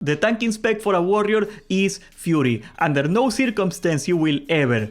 The tanking spec for a warrior is Fury. Under no circumstance you will ever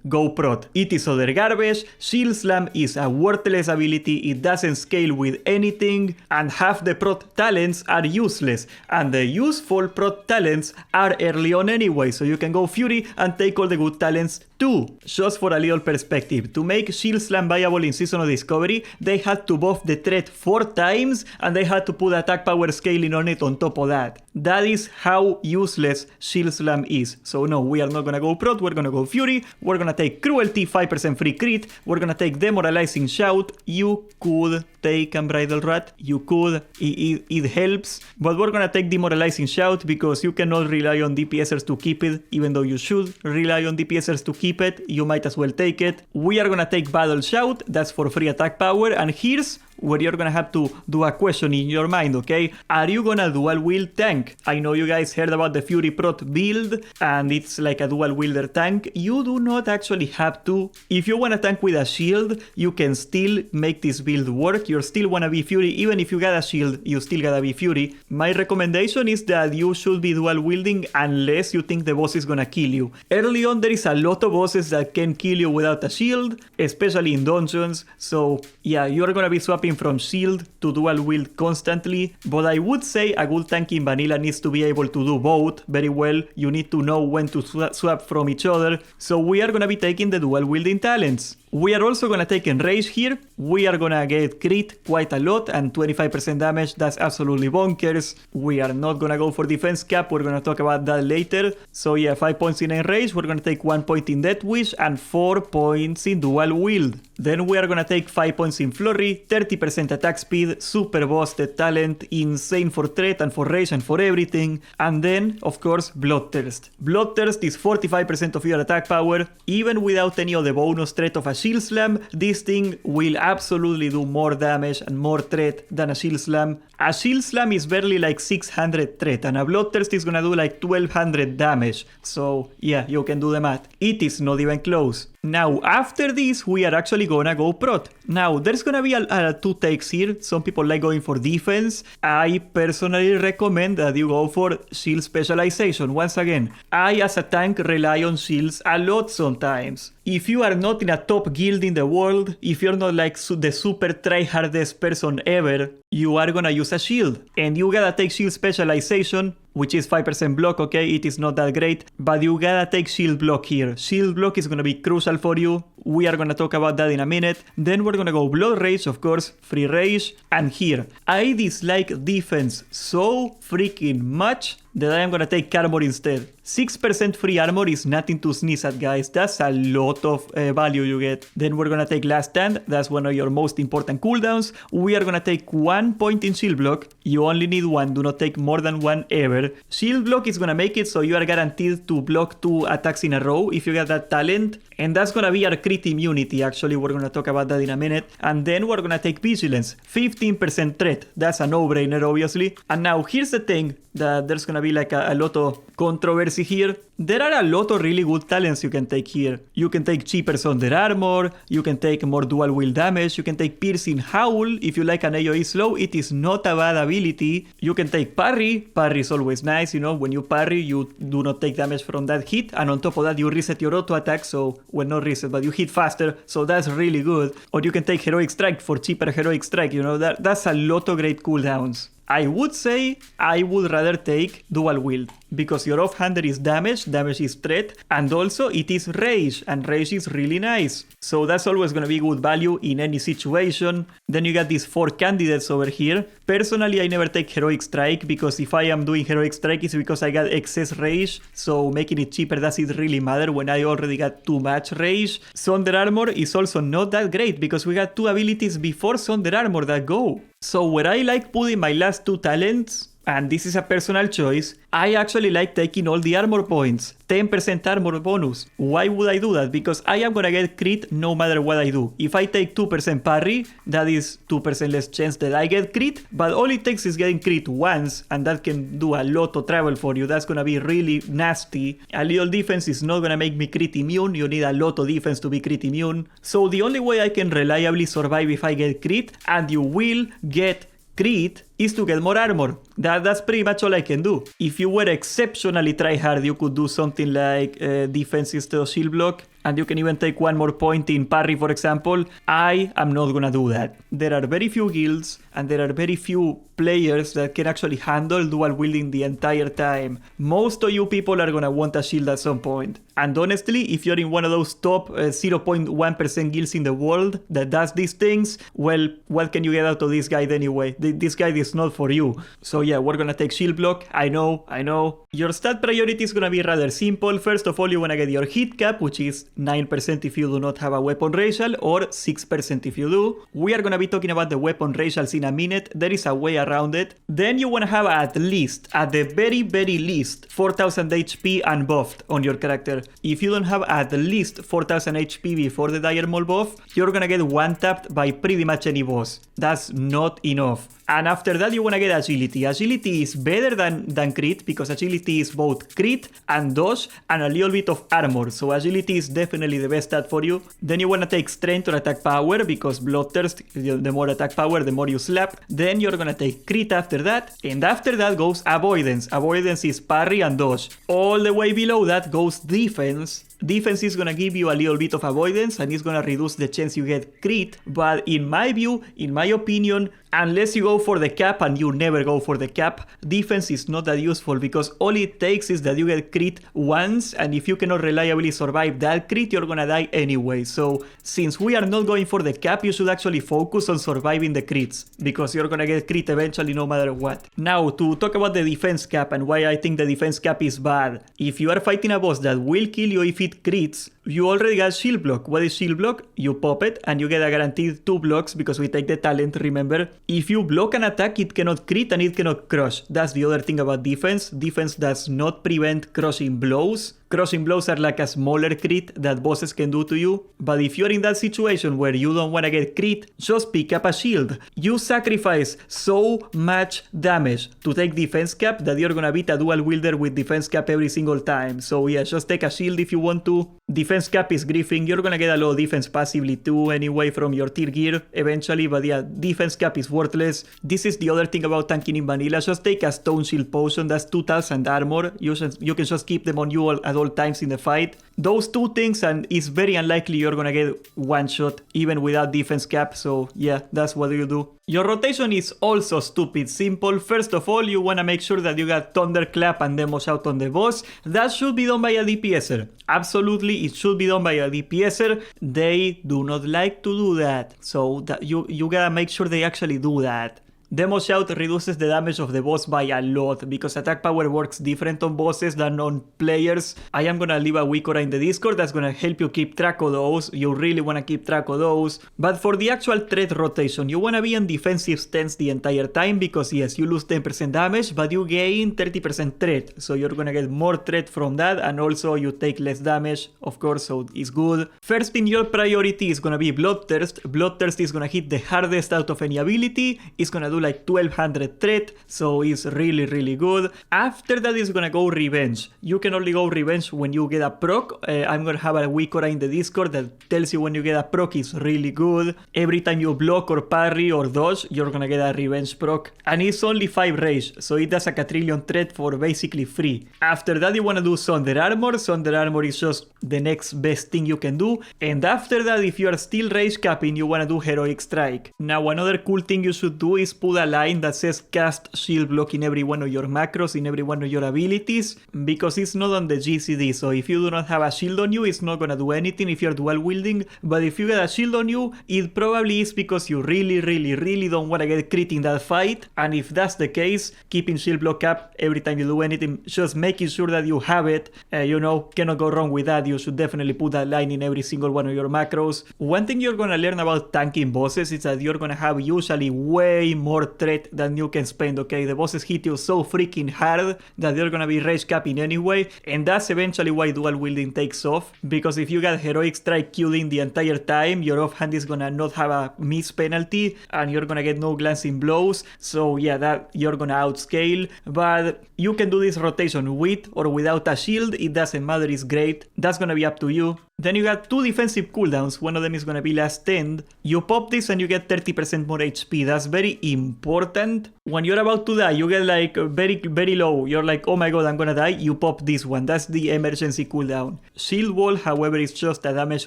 go prot. It is other garbage, Shield Slam is a worthless ability, it doesn't scale with anything, and half the prot talents are useless, and the useful prot talents are early on anyway, so you can go Fury and take all the good talents too. Just for a little perspective, to make Shield Slam viable in Season of Discovery, they had to buff the threat 4 times, and they had to put attack power scaling on it on top of that. That is how useless Shield Slam is. So no, we are not gonna go prot, we're gonna go Fury. We're gonna take Cruelty, 5% free crit. We're gonna take Demoralizing Shout. You could take Unbridled Rat. You could. It helps. But we're gonna take Demoralizing Shout because you cannot rely on DPSers to keep it, even though you should rely on DPSers to keep it. You might as well take it. We are gonna take Battle Shout. That's for free attack power. And here's where you're gonna have to do a question in your mind, okay? Are you gonna dual wield tank? I know you guys heard about the Fury Prot build, and it's like a dual wielder tank. You do not actually have to. If you wanna tank with a shield, you can still make this build work. You still wanna be Fury, even if you got a shield, you still gotta be Fury. My recommendation is that you should be dual wielding unless you think the boss is gonna kill you. Early on, there is a lot of bosses that can kill you without a shield, especially in dungeons. So yeah, you're gonna be swapping from shield to dual wield constantly, but I would say a good tank in vanilla needs to be able to do both very well. You need to know when to swap from each other, so we are gonna be taking the dual wielding talents. We are also gonna take Enrage here. We are gonna get crit quite a lot and 25% damage. That's absolutely bonkers. We are not gonna go for defense cap. We're gonna talk about that later. So yeah, 5 points in Enrage. We're gonna take 1 point in Death Wish and 4 points in Dual Wield. Then we are gonna take 5 points in Flurry, 30% attack speed, super boosted talent, insane for threat and for rage and for everything. And then, of course, Bloodthirst. Bloodthirst is 45% of your attack power. Even without any of the bonus threat of a Shield Slam, this thing will absolutely do more damage and more threat than a Shield Slam. A Shield Slam is barely like 600 threat, and a Bloodthirst is gonna do like 1200 damage. So yeah, you can do the math. It is not even close. Now, after this, we are actually gonna go prot. Now, there's gonna be two takes here. Some people like going for defense. I personally recommend that you go for shield specialization. Once again, I as a tank rely on shields a lot sometimes. If you are not in a top guild in the world, if you're not like the super try-hardest person ever, you are gonna use a shield. And you gotta take shield specialization, which is 5% block, okay? It is not that great, but you gotta take shield block here. Shield block is gonna be crucial for you. We are gonna talk about that in a minute. Then we're gonna go Blood Rage, of course, free rage. And here, I dislike defense so freaking much that I am gonna take armor instead. 6% free armor is nothing to sneeze at, guys. That's a lot of value you get. Then we're gonna take Last Stand. That's one of your most important cooldowns. We are gonna take 1 point in shield block. You only need 1. Do not take more than 1 ever. Shield block is gonna make it so you are guaranteed to block 2 attacks in a row if you get that talent. And that's gonna be our crit immunity. Actually, we're gonna talk about that in a minute. And then we're gonna take Vigilance. 15% threat. That's a no-brainer, obviously. And now here's the thing, that there's gonna be like a lot of controversy here. There are a lot of really good talents you can take here. You can take cheaper Thunder Armor, you can take more dual wield damage, you can take Piercing Howl if you like an AoE slow. It is not a bad ability. You can take Parry. Parry is always nice, you know, when you parry you do not take damage from that hit, and on top of that you reset your auto attack, so well, not reset, but you hit faster, so that's really good. Or you can take Heroic Strike for cheaper Heroic Strike, you know, that's a lot of great cooldowns. I would say I would rather take dual wield because your offhander is damage is threat, and also it is rage, and rage is really nice. So that's always going to be good value in any situation. Then you got these 4 candidates over here. Personally, I never take Heroic Strike because if I am doing Heroic Strike it's because I got excess rage, so making it cheaper doesn't really matter when I already got too much rage. Thunder Armor is also not that great because we got 2 abilities before Thunder Armor that go. So where I like putting my last 2 talents, and this is a personal choice, I actually like taking all the armor points. 10% armor bonus. Why would I do that? Because I am gonna get crit no matter what I do. If I take 2% parry, that is 2% less chance that I get crit, but all it takes is getting crit once, and that can do a lot of travel for you. That's gonna be really nasty. A little defense is not gonna make me crit immune. You need a lot of defense to be crit immune. So the only way I can reliably survive if I get crit, and you will get crit, is to get more armor. That's pretty much all I can do. If you were exceptionally try hard, you could do something like defense instead of shield block, and you can even take one more point in parry, for example. I am not gonna do that. There are very few guilds, and there are very few players that can actually handle dual wielding the entire time. Most of you people are gonna want a shield at some point. And honestly, if you're in one of those top 0.1% guilds in the world that does these things, well, what can you get out of this guide anyway? This guide is not for you. So yeah, we're gonna take shield block. I know. Your stat priority is gonna be rather simple. First of all, you wanna get your hit cap, which is 9% if you do not have a weapon racial, or 6% if you do. We are gonna be talking about the weapon racials in a minute. There is a way around it. Then you wanna have at the very least, 4000 HP unbuffed on your character. If you don't have at least 4000 HP before the Dagger Mole buff, you're gonna get one-tapped by pretty much any boss. That's not enough. And after that, you wanna get agility. Agility is better than crit, because agility is both crit and dodge and a little bit of armor. So agility is definitely the best stat for you. Then you wanna take strength or attack power, because bloodthirst, the more attack power, the more you slap. Then you're gonna take crit after that, and after that goes avoidance. Avoidance is parry and dodge. All the way below that goes defense. Defense is gonna give you a little bit of avoidance, and it's gonna reduce the chance you get crit. But in my view, in my opinion, unless you go for the cap, and you never go for the cap, defense is not that useful, because all it takes is that you get crit once, and if you cannot reliably survive that crit, you're gonna die anyway. So since we are not going for the cap, you should actually focus on surviving the crits, because you're gonna get crit eventually no matter what. Now, to talk about the defense cap and why I think the defense cap is bad. If you are fighting a boss that will kill you if it crits, you already got shield block. What is shield block? You pop it and you get a guaranteed 2 blocks, because we take the talent, remember? If you block an attack, it cannot crit and it cannot crush. That's the other thing about defense. Defense does not prevent crushing blows. Crushing blows are like a smaller crit that bosses can do to you. But if you're in that situation where you don't want to get crit, just pick up a shield. You sacrifice so much damage to take defense cap that you're gonna beat a dual wielder with defense cap every single time. So yeah, just take a shield if you want to. Defense cap is griefing. You're gonna get a lot of defense passively too anyway from your tier gear eventually. But yeah, defense cap is worthless. This is the other thing about tanking in vanilla. Just take a stone shield potion. That's 2000 armor. You can just keep them on you at all times in the fight. Those two things, and it's very unlikely you're gonna get one shot even without defense cap. So yeah, that's what you do. Your rotation is also stupid simple. First of all, you wanna make sure that you got Thunderclap and Demo Shout on the boss. That should be done by a DPSer. Absolutely, it should be done by a DPSer. They do not like to do that. So that you gotta make sure they actually do that. Demo Shout reduces the damage of the boss by a lot, because attack power works different on bosses than on players. I am gonna leave a Wikora in the Discord that's gonna help you keep track of those. You really wanna keep track of those. But for the actual threat rotation, you wanna be in defensive stance the entire time, because yes, you lose 10% damage, but you gain 30% threat. So you're gonna get more threat from that, and also you take less damage, of course, so it's good. First in your priority is gonna be Bloodthirst. Bloodthirst is gonna hit the hardest out of any ability. It's gonna do like 1200 threat, so it's really good. After that is gonna go Revenge. You can only go Revenge when you get a proc. I'm gonna have a Wikora in the Discord that tells you when you get a proc is really good. Every time you block or parry or dodge, you're gonna get a Revenge proc, and it's only 5 rage, so it does a quadrillion threat for basically free. After that you wanna do Sunder Armor. Sunder Armor is just the next best thing you can do, and after that, if you are still rage capping, you wanna do Heroic Strike. Now another cool thing you should do is put a line that says cast shield block in every one of your macros, in every one of your abilities, because it's not on the GCD. So if you do not have a shield on you, it's not gonna do anything if you're dual wielding. But if you get a shield on you, it probably is because you really don't want to get crit in that fight. And if that's the case, keeping shield block up every time you do anything, just making sure that you have it, cannot go wrong with that. You should definitely put that line in every single one of your macros. One thing you're gonna learn about tanking bosses is that you're gonna have usually way more threat than you can spend, okay? The bosses hit you so freaking hard that they're gonna be rage capping anyway, and that's eventually why dual wielding takes off, because if you got Heroic Strike queuing the entire time, your offhand is gonna not have a miss penalty, and you're gonna get no glancing blows, so yeah, that you're gonna outscale. But you can do this rotation with or without a shield, it doesn't matter, it's great. That's gonna be up to you. Then you got 2 defensive cooldowns. One of them is gonna be Last Stand. You pop this and you get 30% more HP. That's very important When you're about to die, you get like very, very low. You're like, oh my god, I'm gonna die. You pop this one. That's the emergency cooldown. Shield wall, however, is just a damage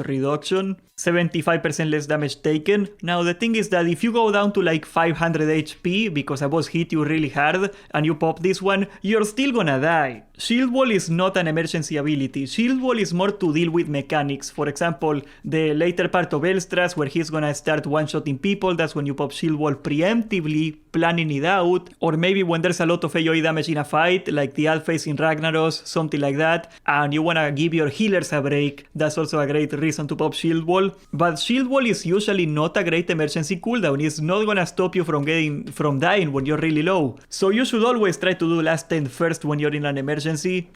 reduction. 75% less damage taken. Now, the thing is that if you go down to like 500 HP because a boss hit you really hard and you pop this one, you're still gonna die. Shield wall is not an emergency ability. Shield wall is more to deal with mechanics. For example, the later part of Elstras where he's gonna start one-shotting people, that's when you pop shield wall preemptively, planning it out. Or maybe when there's a lot of AoE damage in a fight, like the alt phase in Ragnaros, something like that, and you wanna give your healers a break, that's also a great reason to pop shield wall. But shield wall is usually not a great emergency cooldown. It's not gonna stop you from dying when you're really low. So you should always try to do last 10 first when you're in an emergency.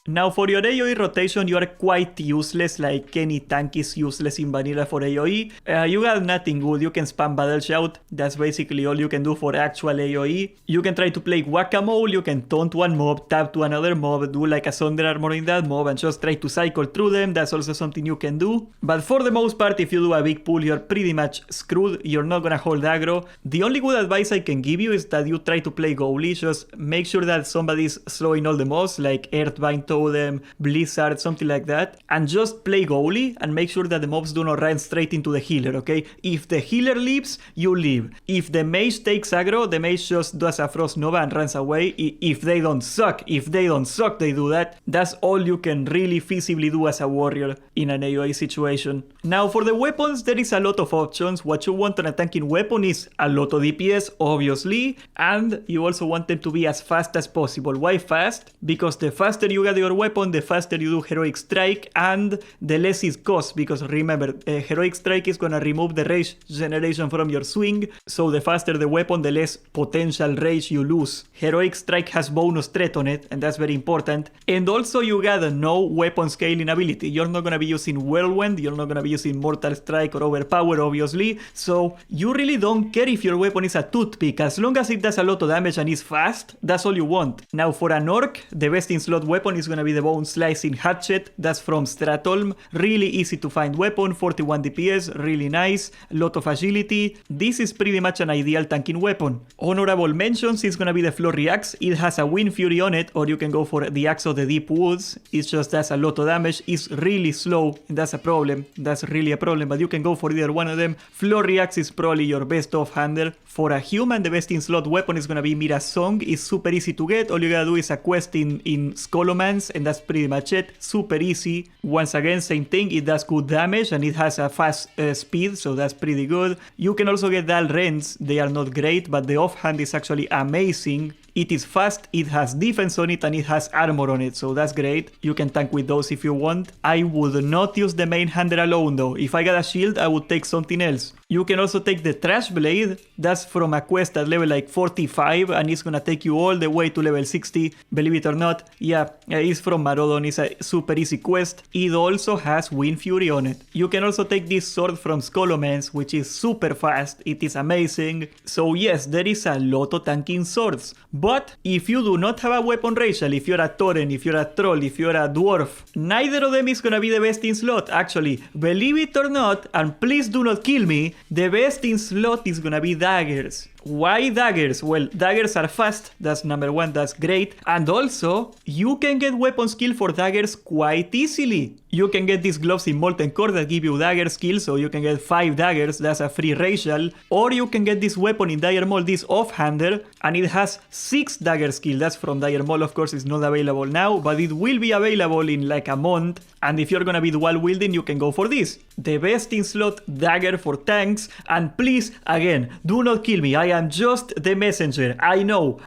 Now for your AoE rotation, you are quite useless, like any tank is useless in vanilla for AoE. You got nothing good. You can spam battle shout. That's basically all you can do for actual AoE. You can try to play whack-a-mole. You can taunt one mob, tap to another mob, do like a Sunder Armor in that mob and just try to cycle through them. That's also something you can do. But for the most part, if you do a big pull, you're pretty much screwed. You're not gonna hold aggro. The only good advice I can give you is that you try to play goalie. Just make sure that somebody's slowing all the mobs, like Earthbind Totem, Blizzard, something like that. And just play goalie and make sure that the mobs do not run straight into the healer, okay? If the healer leaves, you leave. If the mage takes aggro, the mage just does a Frost Nova and runs away. If they don't suck, they do that. That's all you can really feasibly do as a warrior in an AoE situation. Now for the weapons, there is a lot of options. What you want on a tanking weapon is a lot of DPS, obviously, and you also want them to be as fast as possible. Why fast? Because the faster you get your weapon, the faster you do Heroic Strike, and the less it costs, because remember, Heroic Strike is gonna remove the rage generation from your swing, so the faster the weapon, the less potential rage you lose. Heroic Strike has bonus threat on it, and that's very important. And also you got no weapon scaling ability. You're not gonna be using Whirlwind, you're not gonna be using Mortal Strike or Overpower, obviously, so you really don't care if your weapon is a toothpick. As long as it does a lot of damage and is fast, that's all you want. Now for an orc, the best in slot weapon is gonna be the Bone Slicing Hatchet. That's from Stratholm. Really easy to find weapon, 41 DPS, really nice, lot of agility. This is pretty much an ideal tanking weapon. Honorable mentions is gonna be the Flurry Axe. It has a Wind Fury on it, or you can go for the Axe of the Deep Woods. It just does a lot of damage. It's really slow, and that's a problem. That's really a problem, but you can go for either one of them. Flurry Axe is probably your best offhander. For a human, the best in slot weapon is gonna be Mira's Song. It's super easy to get. All you gotta do is a quest in Scholomance, and that's pretty much it. Super easy. Once again, same thing. It does good damage, and it has a fast speed, so that's pretty good. You can also get Dal Rends. They are not great, but the offhand is actually amazing. It is fast, it has defense on it, and it has armor on it, so that's great. You can tank with those if you want. I would not use the main hander alone though. If I got a shield, I would take something else. You can also take the Trash Blade. That's from a quest at level like 45, and it's gonna take you all the way to level 60. Believe it or not, yeah, it's from Marodon. It's a super easy quest. It also has Wind Fury on it. You can also take this sword from Scholomance, which is super fast. It is amazing. So yes, there is a lot of tanking swords. But if you do not have a weapon racial, if you're a Tauren, if you're a Troll, if you're a Dwarf, neither of them is gonna be the best in slot. Actually, believe it or not, and please do not kill me, the best in slot is gonna be daggers. Why daggers? Well, daggers are fast, that's number one, that's great. And also, you can get weapon skill for daggers quite easily. You can get these gloves in Molten Core that give you dagger skill, so you can get 5 daggers, that's a free racial. Or you can get this weapon in Dire Maul, this offhander, and it has 6 dagger skill. That's from Dire Maul, of course, it's not available now, but it will be available in like a month. And if you're gonna be dual wielding, you can go for this. The best in slot dagger for tanks. And please, again, do not kill me. I am just the messenger. I know.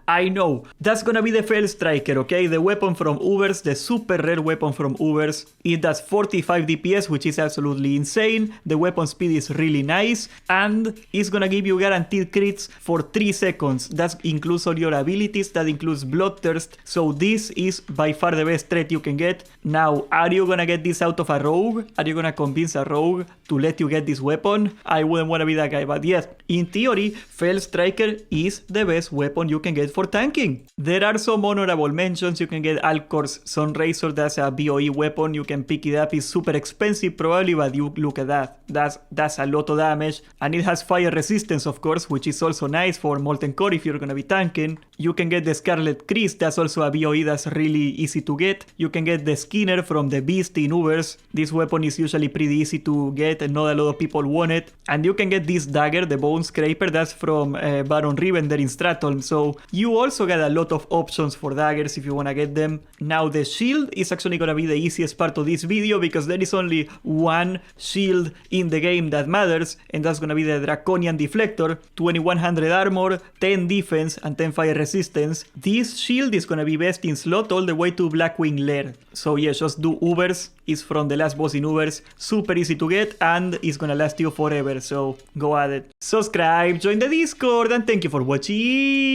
That's gonna be the Fell Striker, okay? The weapon from Ubers, the super rare weapon from Ubers. It does 45 DPS, which is absolutely insane. The weapon speed is really nice. And it's gonna give you guaranteed crits for 3 seconds. That includes all your abilities. That includes Bloodthirst. So this is by far the best threat you can get. Now, are you gonna get this out of a rogue? Are you gonna convince a rogue to let you get this weapon? I wouldn't want to be that guy, but yes, in theory, Fell Striker Striker is the best weapon you can get for tanking. There are some honorable mentions. You can get Alcor's Sunrazor, that's a BOE weapon. You can pick it up, it's super expensive probably, but you look at that. That's a lot of damage. And it has fire resistance, of course, which is also nice for Molten Core if you're gonna be tanking. You can get the Scarlet Chris, that's also a BOE that's really easy to get. You can get the Skinner from the Beast in Ubers. This weapon is usually pretty easy to get and not a lot of people want it. And you can get this Dagger, the Bone Scraper, that's from Baron Rivender in Stratholm. So you also get a lot of options for daggers if you want to get them. Now the shield is actually going to be the easiest part of this video because there is only one shield in the game that matters, and that's going to be the Draconian Deflector. 2100 armor, 10 defense and 10 fire resistance. This shield is going to be best in slot all the way to Blackwing Lair. So yeah, just do Ubers. It's from the last boss in Ubers. Super easy to get and it's gonna last you forever. So go at it. Subscribe, join the Discord, and thank you for watching.